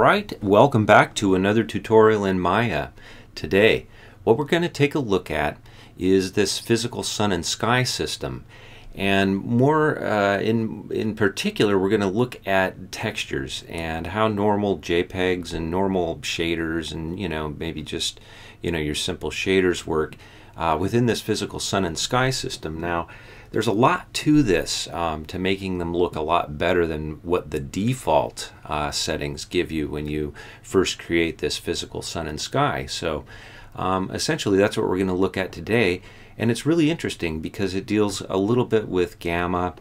Alright, welcome back to another tutorial in Maya. Today, what we're going to take a look at is this physical sun and sky system. And more in particular, we're going to look at textures and how normal JPEGs and normal shaders and, maybe just, your simple shaders work within this physical sun and sky system. Now, there's a lot to this to making them look a lot better than what the default settings give you when you first create this physical sun and sky. So essentially that's what we're going to look at today, and it's really interesting because it deals a little bit with gamma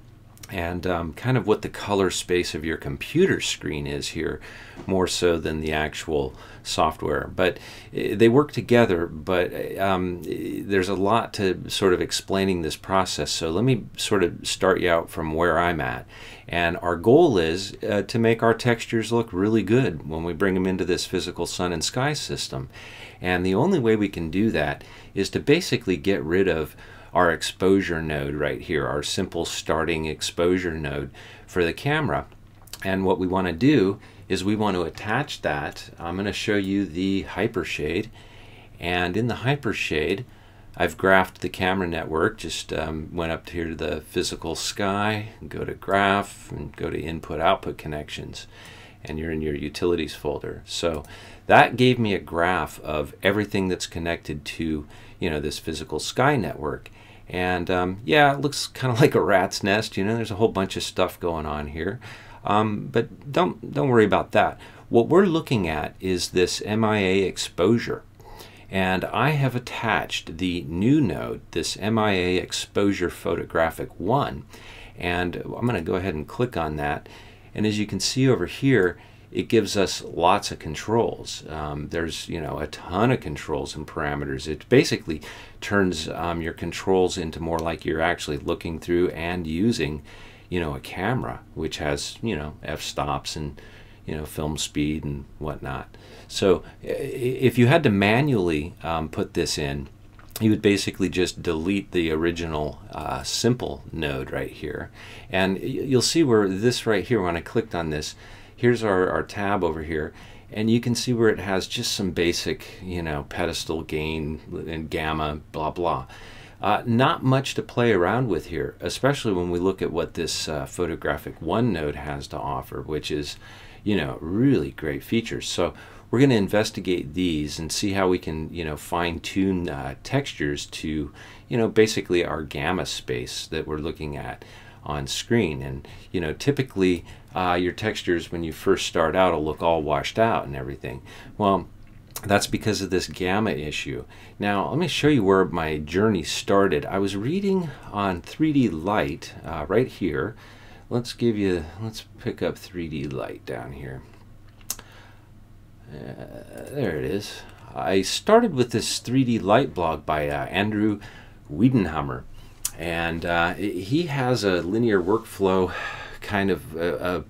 and kind of what the color space of your computer screen is here, more so than the actual software. But they work together, but there's a lot to sort of explaining this process. So let me sort of start you out from where I'm at. And our goal is to make our textures look really good when we bring them into this physical sun and sky system. And the only way we can do that is to basically get rid of our exposure node right here, our simple starting exposure node for the camera. And what we want to do is we want to attach that. I'm going to show you the hypershade, and in the hypershade I've graphed the camera network. Just went up here to the physical sky, go to graph, and go to input output connections, and you're in your utilities folder. So that gave me a graph of everything that's connected to this physical sky network. And yeah, it looks kind of like a rat's nest. There's a whole bunch of stuff going on here, but don't worry about that. What we're looking at is this MIA exposure, and I have attached the new node, this MIA Exposure Photographic 1, and I'm going to go ahead and click on that. And as you can see over here, it gives us lots of controls. There's a ton of controls and parameters. It basically turns your controls into more like you're actually looking through and using a camera, which has f-stops and film speed and whatnot. So if you had to manually put this in, you would basically just delete the original simple node right here, and you'll see where this right here, when I clicked on this, here's our tab over here, and you can see where it has just some basic, pedestal gain and gamma, blah, blah. Not much to play around with here, especially when we look at what this Photographic 1 node has to offer, which is, really great features. So we're going to investigate these and see how we can, fine-tune textures to, basically our gamma space that we're looking at on screen. And typically your textures when you first start out will look all washed out and everything. Well, that's because of this gamma issue. Now let me show you where my journey started. I was reading on 3D Light right here. Let's pick up 3D Light down here. There it is. I started with this 3D Light blog by Andrew Wiedenhammer. And he has a linear workflow kind of a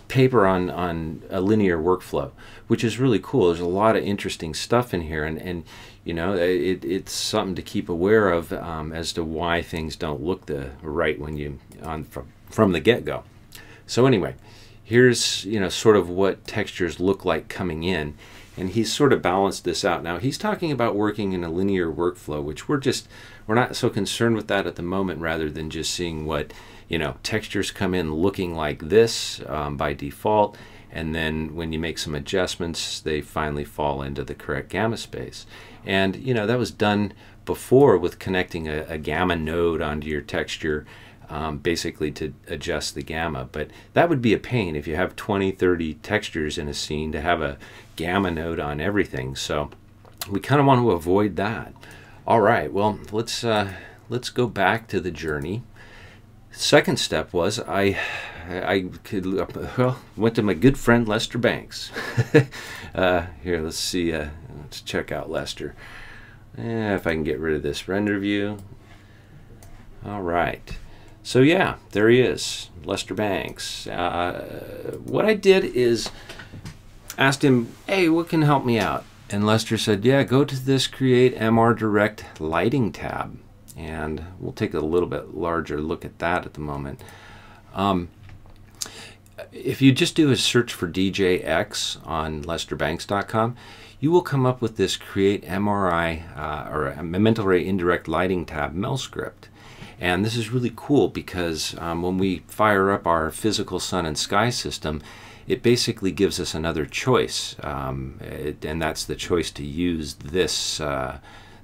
paper on a linear workflow, which is really cool. There's a lot of interesting stuff in here, and it's something to keep aware of as to why things don't look right when you from the get-go. So anyway, here's sort of what textures look like coming in. And he's sort of balanced this out. Now he's talking about working in a linear workflow, which we're not so concerned with that at the moment, rather than just seeing what textures come in looking like this by default, and then when you make some adjustments, they finally fall into the correct gamma space. And that was done before with connecting a gamma node onto your texture, basically to adjust the gamma. But that would be a pain if you have 20-30 textures in a scene to have a gamma node on everything. So we kind of want to avoid that. All right, well, let's go back to the journey. Second step was I went to my good friend Lester Banks. Here, let's see. Let's check out Lester. If I can get rid of this render view. All right. So yeah, there he is, Lester Banks. What I did is asked him, hey, what can help me out? And Lester said, yeah, go to this Create MR Direct Lighting tab. And we'll take a little bit larger look at that at the moment. if you just do a search for DJX on lesterbanks.com, you will come up with this Create MRI or a Mental Ray Indirect Lighting tab MELscript. And this is really cool because when we fire up our physical sun and sky system, it basically gives us another choice, and that's the choice to use this,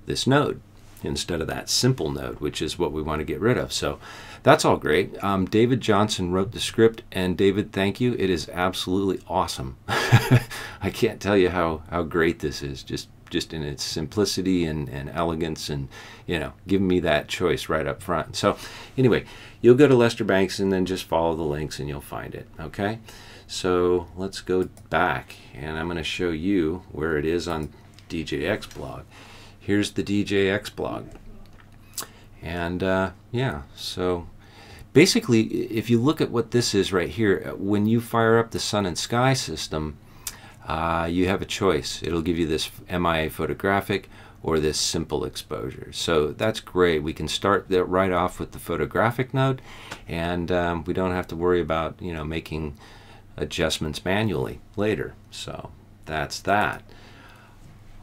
this node instead of that simple node, which is what we want to get rid of. So that's all great. David Johnson wrote the script, and David, thank you. It is absolutely awesome. I can't tell you how great this is, just in its simplicity and elegance, and giving me that choice right up front. So anyway, you'll go to Lester Banks and then just follow the links and you'll find it. Okay, so let's go back, and I'm going to show you where it is on DJX Blog. Here's the DJX Blog, and yeah, so basically if you look at what this is right here, when you fire up the sun and sky system, you have a choice. It'll give you this MIA Photographic or this simple exposure. So that's great. We can start that right off with the photographic node, and we don't have to worry about making adjustments manually later. So that's that.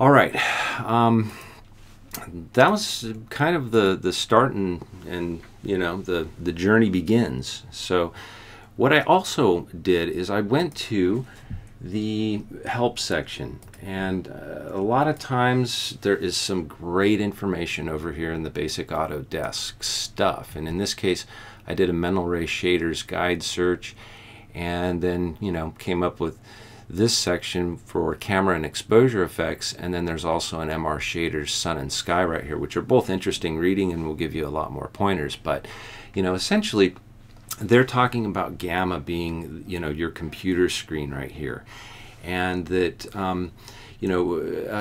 All right, that was kind of the start, and the journey begins. So what I also did is I went to the help section, and a lot of times there is some great information over here in the basic Autodesk stuff, and in this case I did a Mental Ray Shaders guide search, and then came up with this section for camera and exposure effects, and then there's also an MR Shaders sun and sky right here, which are both interesting reading and will give you a lot more pointers. But essentially they're talking about gamma being your computer screen right here, and that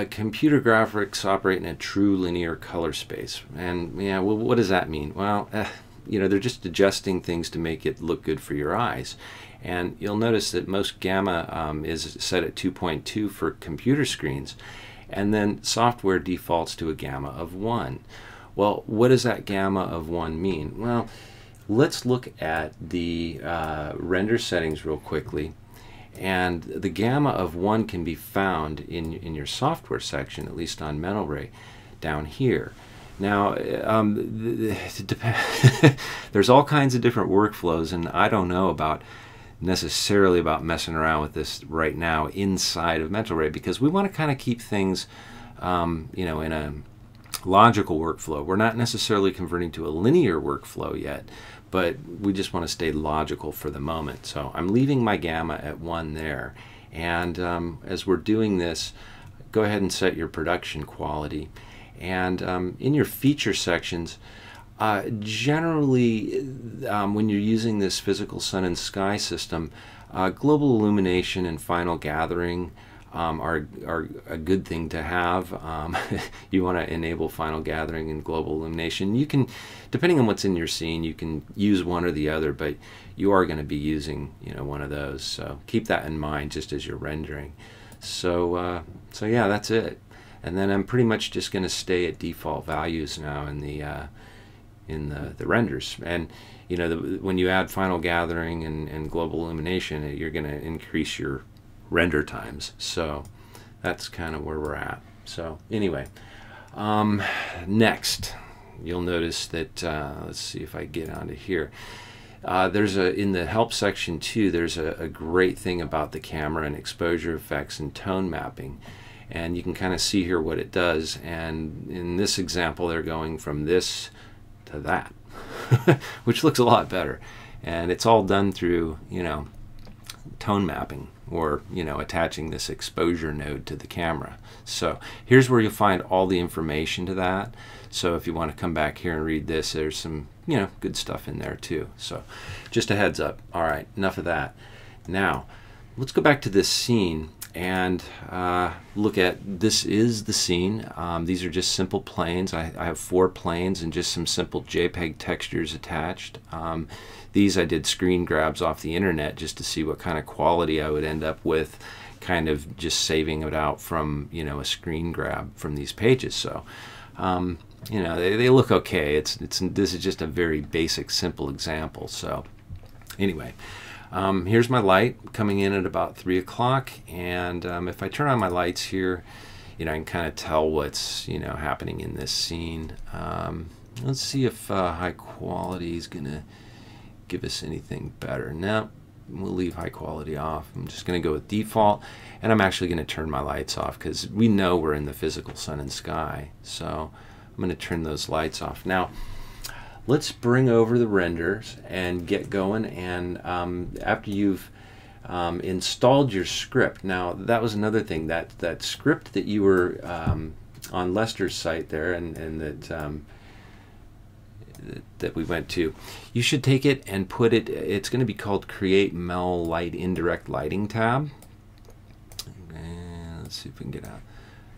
computer graphics operate in a true linear color space. And yeah, well, what does that mean? Well, they're just adjusting things to make it look good for your eyes. And you'll notice that most gamma is set at 2.2 for computer screens, and then software defaults to a gamma of 1. Well, what does that gamma of 1 mean? Well, let's look at the render settings real quickly, and the gamma of 1 can be found in your software section, at least on Mental Ray, down here. Now, there's all kinds of different workflows, and I don't know necessarily about messing around with this right now inside of Mental Ray, because we want to kind of keep things in a logical workflow. We're not necessarily converting to a linear workflow yet, but we just want to stay logical for the moment. So I'm leaving my gamma at 1 there, and as we're doing this, go ahead and set your production quality, and in your feature sections, generally when you're using this physical sun and sky system, global illumination and final gathering are a good thing to have. You want to enable final gathering and global illumination. You can, depending on what's in your scene, you can use one or the other, but you are going to be using one of those. So keep that in mind just as you're rendering. So so yeah, that's it. And then I'm pretty much just going to stay at default values now in the renders. And when you add final gathering and global illumination, you're going to increase your render times. So that's kind of where we're at. So anyway, next you'll notice that let's see if I get onto here. There's in the help section too, there's a great thing about the camera and exposure effects and tone mapping, and you can kind of see here what it does. And in this example, they're going from this to that, which looks a lot better, and it's all done through tone mapping, or attaching this exposure node to the camera. So here's where you'll find all the information to that. So if you want to come back here and read this, there's some good stuff in there too. So just a heads up. All right, enough of that. Now let's go back to this scene and look at, this is the scene. These are just simple planes. I have 4 planes and just some simple JPEG textures attached. These I did screen grabs off the internet just to see what kind of quality I would end up with, kind of just saving it out from a screen grab from these pages. So they look okay. This is just a very basic, simple example. So anyway, Here's my light coming in at about 3 o'clock, and if I turn on my lights here, I can kind of tell what's happening in this scene. Let's see if high quality is gonna give us anything better. No, we'll leave high quality off. I'm just gonna go with default, and I'm actually gonna turn my lights off because we know we're in the physical sun and sky. So I'm gonna turn those lights off. Now let's bring over the renders and get going. And after you've installed your script, now that was another thing, that script that you were on Lester's site there, and that we went to, you should take it and put it, it's going to be called Create MEL Light Indirect Lighting tab. And let's see if we can get out.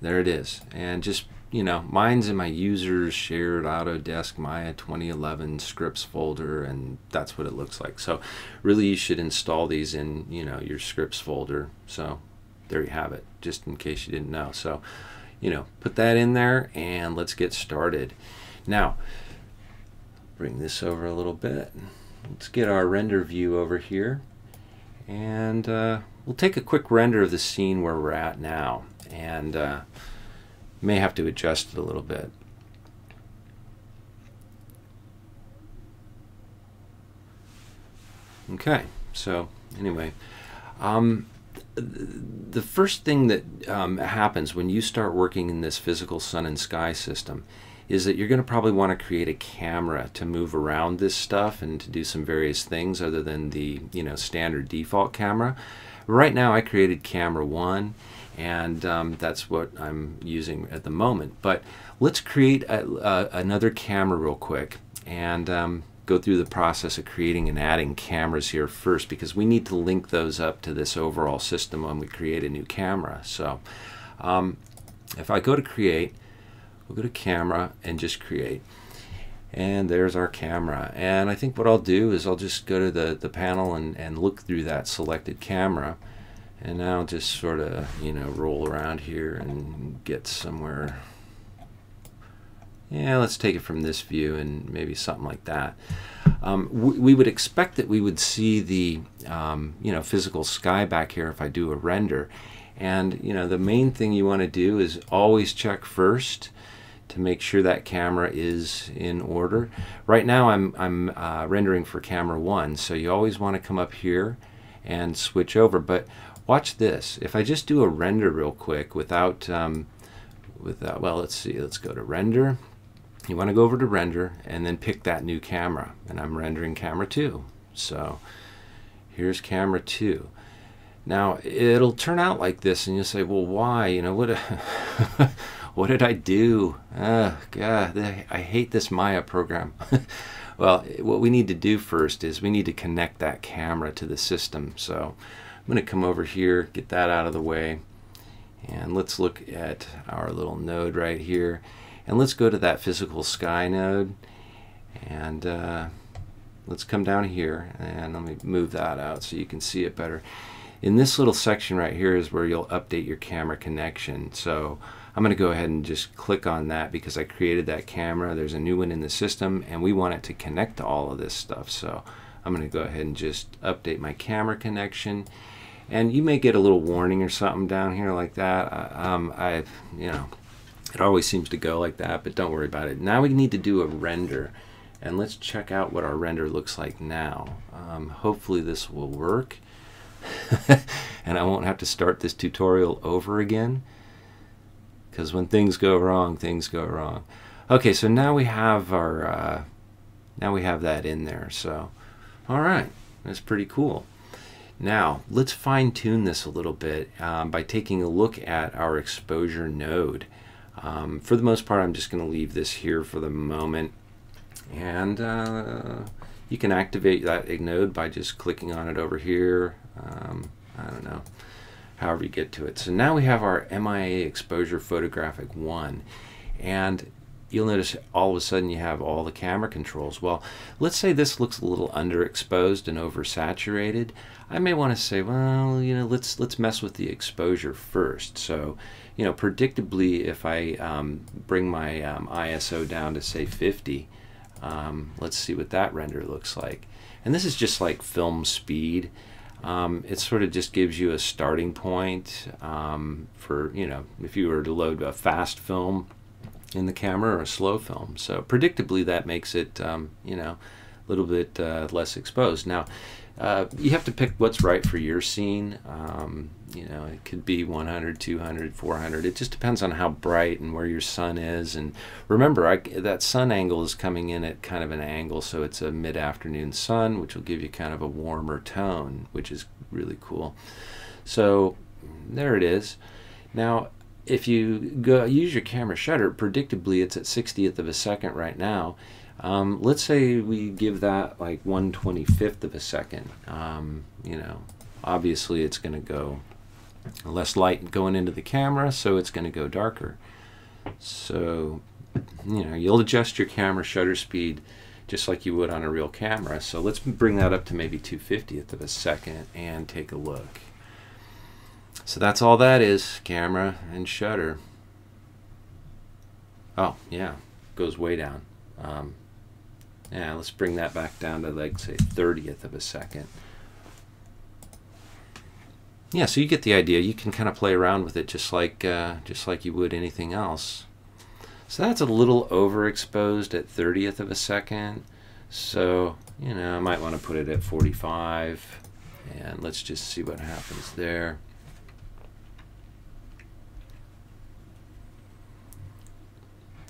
There it is. And just, mine's in my users shared Autodesk Maya 2011 scripts folder, and that's what it looks like. So really you should install these in your scripts folder. So there you have it, just in case you didn't know. So put that in there, and let's get started. Now bring this over a little bit. Let's get our render view over here, and we'll take a quick render of the scene where we're at now, and may have to adjust it a little bit. Okay, so anyway, the first thing that happens when you start working in this physical sun and sky system is that you're going to probably want to create a camera to move around this stuff and to do some various things other than the standard default camera. Right now I created camera 1, and that's what I'm using at the moment. But let's create another camera real quick, and go through the process of creating and adding cameras here first, because we need to link those up to this overall system when we create a new camera. So if I go to create, we'll go to camera and just create, and there's our camera. And I think what I'll do is I'll just go to the panel and look through that selected camera, and now I'll just sort of roll around here and get somewhere. Yeah, let's take it from this view and maybe something like that. We would expect that we would see the physical sky back here if I do a render. And the main thing you want to do is always check first to make sure that camera is in order. Right now I'm rendering for camera 1, so you always want to come up here and switch over. But watch this. If I just do a render real quick without well, let's see, let's go to render. You want to go over to render and then pick that new camera, and I'm rendering camera 2. So here's camera 2. Now it'll turn out like this, and you'll say, well, why? What what did I do? God, I hate this Maya program. Well, what we need to do first is we need to connect that camera to the system. So I'm going to come over here, get that out of the way, and let's look at our little node right here, and let's go to that physical sky node, and let's come down here, and let me move that out so you can see it better. In this little section right here is where you'll update your camera connection. So I'm going to go ahead and just click on that because I created that camera. There's a new one in the system, and we want it to connect to all of this stuff. So I'm going to go ahead and just update my camera connection. And you may get a little warning or something down here like that. It always seems to go like that, but don't worry about it. Now we need to do a render, and let's check out what our render looks like now. Hopefully this will work, and I won't have to start this tutorial over again, because when things go wrong, things go wrong. Okay, so now we have our now we have that in there. So all right, that's pretty cool. Now let's fine-tune this a little bit by taking a look at our exposure node. For the most part, I'm just going to leave this here for the moment, and you can activate that node by just clicking on it over here. I don't know, however you get to it. So now we have our MIA Exposure Photographic 1, and you'll notice all of a sudden you have all the camera controls. Well, let's say this looks a little underexposed and oversaturated. I may want to say, well, let's mess with the exposure first. So, predictably, if I bring my ISO down to say 50, let's see what that render looks like. And this is just like film speed. It sort of just gives you a starting point for, you know, if you were to load a fast film in the camera or a slow film. So predictably that makes it, you know, a little bit less exposed. Now, you have to pick what's right for your scene. You know, it could be 100, 200, 400. It just depends on how bright and where your sun is. And remember, that sun angle is coming in at kind of an angle, so it's a mid-afternoon sun, which will give you kind of a warmer tone, which is really cool. So there it is. Now, if you use your camera shutter, predictably it's at 60th of a second right now. Let's say we give that like 1/25th of a second. You know, obviously it's going to go less light going into the camera, so it's going to go darker. So, you know, you'll adjust your camera shutter speed just like you would on a real camera. So let's bring that up to maybe 2/50th of a second and take a look. So that's all that is, camera and shutter. Oh, yeah, goes way down. Yeah, let's bring that back down to, like, say, 30th of a second. Yeah, so you get the idea. You can kind of play around with it just like you would anything else. So that's a little overexposed at 30th of a second. So, you know, I might want to put it at 45, and let's just see what happens there.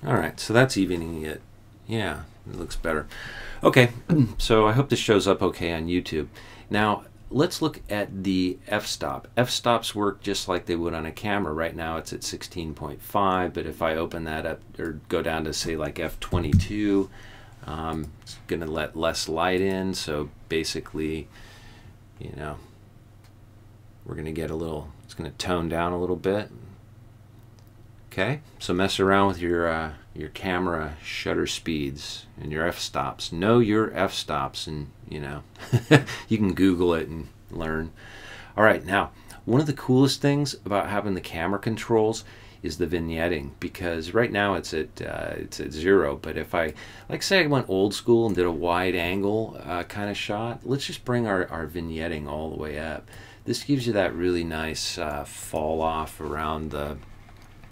All right, so that's evening it. Yeah, it looks better. Okay, so I hope this shows up okay on YouTube. Now, let's look at the f-stop. F-stops work just like they would on a camera. Right now it's at 16.5, but if I open that up or go down to, say, like f22, it's going to let less light in. So basically, you know, we're going to get a little, it's going to tone down a little bit. Okay, so mess around with your camera shutter speeds and your f-stops. Know your f-stops, and you know, you can Google it and learn. All right, now one of the coolest things about having the camera controls is the vignetting, because right now it's at 0. But if I, like, say I went old school and did a wide angle kind of shot, let's just bring our vignetting all the way up. This gives you that really nice fall off around the,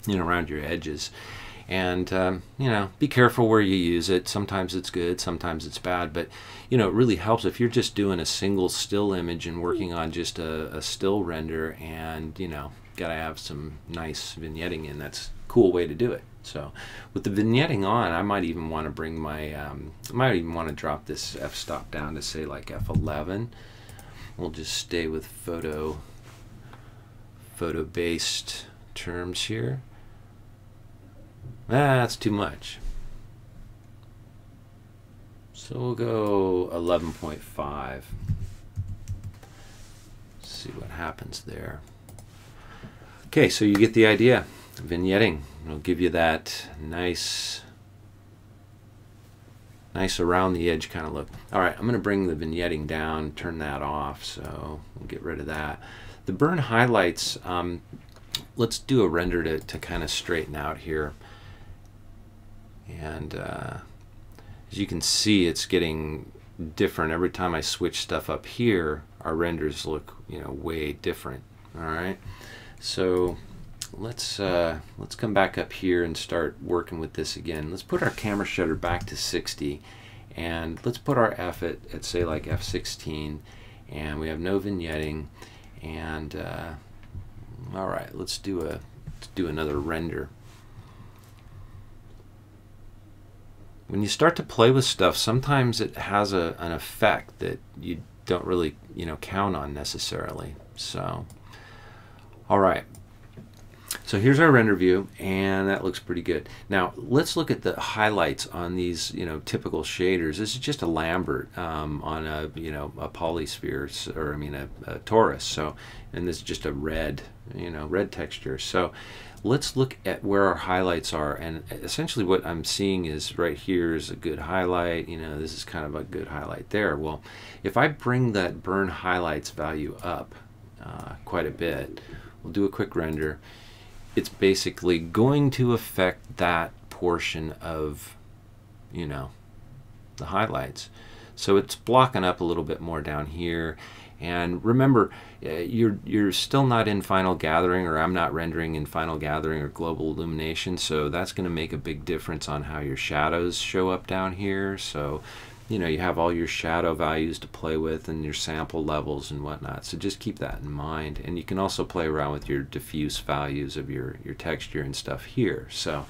you know, around your edges. And you know, be careful where you use it. Sometimes it's good, sometimes it's bad, but you know, it really helps if you're just doing a single still image and working on just a still render, and you know, gotta have some nice vignetting in. That's a cool way to do it. So with the vignetting on, I might even want to bring my I might even want to drop this f-stop down to, say, like f11. We'll just stay with photo based terms here. That's too much. So we'll go 11.5. See what happens there. Okay, so you get the idea. Vignetting will give you that nice around the edge kind of look. All right, I'm going to bring the vignetting down, turn that off, so we'll get rid of that. The burn highlights, let's do a render to kind of straighten out here. And as you can see, it's getting different every time I switch stuff up here. Our renders look, you know, way different. All right, so let's come back up here and start working with this again. Let's put our camera shutter back to 60, and let's put our f at say like f16, and we have no vignetting. And all right, let's do another render. When you start to play with stuff, sometimes it has an effect that you don't really, you know, count on necessarily. So, all right. So here's our render view, and that looks pretty good. Now let's look at the highlights on these, you know, typical shaders. This is just a Lambert on a, you know, a polysphere, or I mean a torus. So, and this is just a red, you know, red texture. So let's look at where our highlights are, and essentially what I'm seeing is right here is a good highlight. You know, this is kind of a good highlight there. Well, if I bring that burn highlights value up quite a bit, we'll do a quick render. It's basically going to affect that portion of, you know, the highlights. So it's blocking up a little bit more down here. And remember, you're still not in final gathering, or I'm not rendering in final gathering or global illumination, so that's going to make a big difference on how your shadows show up down here. So, you know, you have all your shadow values to play with and your sample levels and whatnot. So just keep that in mind. And you can also play around with your diffuse values of your texture and stuff here. So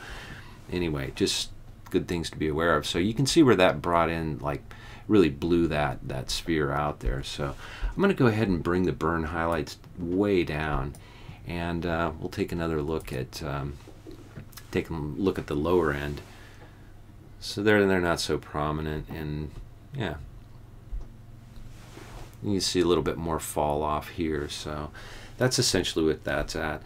anyway, just good things to be aware of. So you can see where that brought in, like, really blew that sphere out there. So I'm going to go ahead and bring the burn highlights way down, and we'll take another look at the lower end. So they're not so prominent, and yeah, you see a little bit more fall off here. So that's essentially what that's at.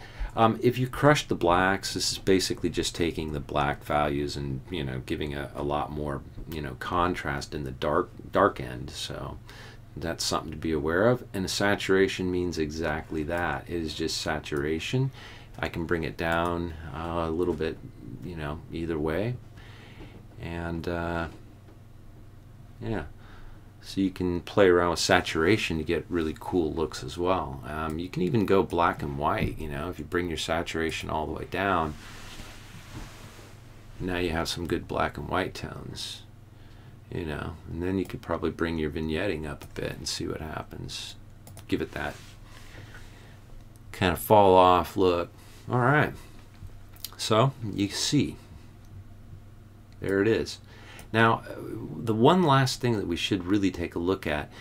If you crush the blacks, this is basically just taking the black values and, you know, giving a lot more, you know, contrast in the dark end. So that's something to be aware of. And a saturation means exactly that. It is just saturation. I can bring it down a little bit, you know, either way. And yeah. So you can play around with saturation to get really cool looks as well. You can even go black and white, you know, if you bring your saturation all the way down. Now you have some good black and white tones, you know, and then you could probably bring your vignetting up a bit and see what happens. Give it that kind of fall off look. All right. So you see, there it is. Now, the one last thing that we should really take a look at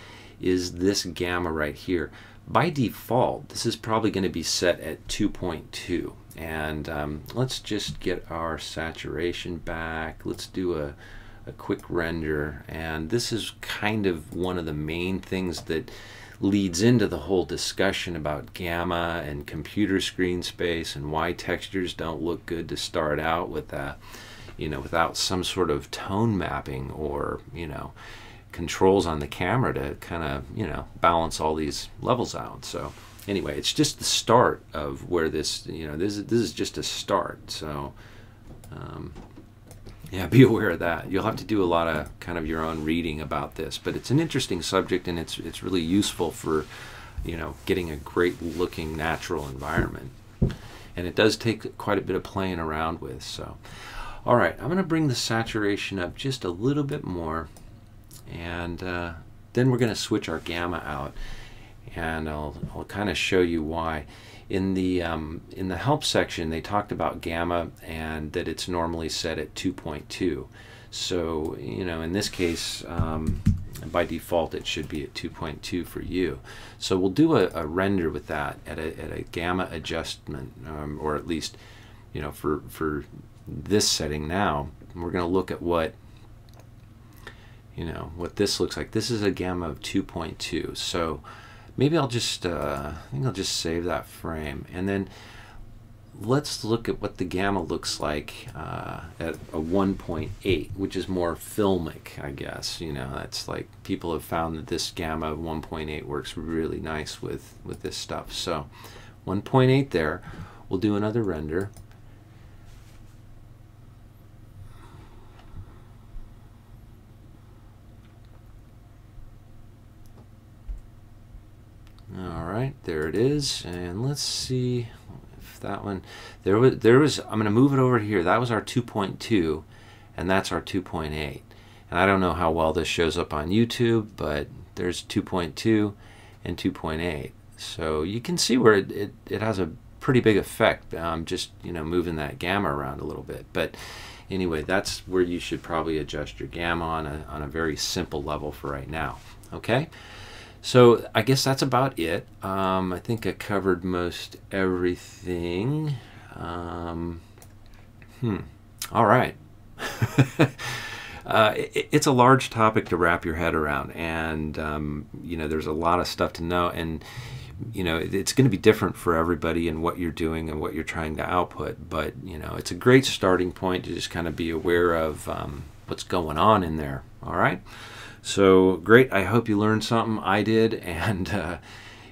is this gamma right here. By default, this is probably going to be set at 2.2. And let's just get our saturation back. Let's do a quick render. And this is kind of one of the main things that leads into the whole discussion about gamma and computer screen space and why textures don't look good to start out with that. You know, without some sort of tone mapping or, you know, controls on the camera to kind of, you know, balance all these levels out. So anyway, it's just the start of where this, you know, this is just a start. So yeah, be aware of that. You'll have to do a lot of kind of your own reading about this, but it's an interesting subject, and it's really useful for, you know, getting a great looking natural environment. And it does take quite a bit of playing around with. So all right, I'm going to bring the saturation up just a little bit more, and then we're going to switch our gamma out, and I'll kind of show you why. In the help section, they talked about gamma and that it's normally set at 2.2. So, you know, in this case, by default, it should be at 2.2 for you. So we'll do a render with that at a gamma adjustment, or at least, you know, for this setting now. We're going to look at what, you know, what this looks like. This is a gamma of 2.2. So maybe I'll just I think I'll just save that frame, and then let's look at what the gamma looks like at a 1.8, which is more filmic, I guess. You know, that's like, people have found that this gamma of 1.8 works really nice with this stuff. So 1.8 there. We'll do another render. Alright, there it is, and let's see if that one, there was, I'm going to move it over here. That was our 2.2, and that's our 2.8. And I don't know how well this shows up on YouTube, but there's 2.2 and 2.8. So you can see where it has a pretty big effect, just, you know, moving that gamma around a little bit. But anyway, that's where you should probably adjust your gamma on a very simple level for right now. Okay? So I guess that's about it. I think I covered most everything. All right. It's a large topic to wrap your head around, and you know, there's a lot of stuff to know, and you know, it's going to be different for everybody and what you're doing and what you're trying to output. But you know, it's a great starting point to just kind of be aware of what's going on in there. All right. So great, I hope you learned something. I did, and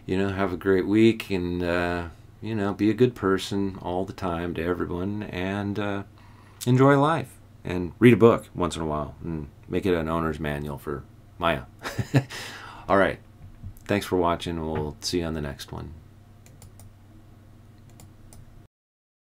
you know, have a great week, and you know, be a good person all the time to everyone, and enjoy life, and read a book once in a while, and make it an owner's manual for Maya. All right. Thanks for watching. We'll see you on the next one.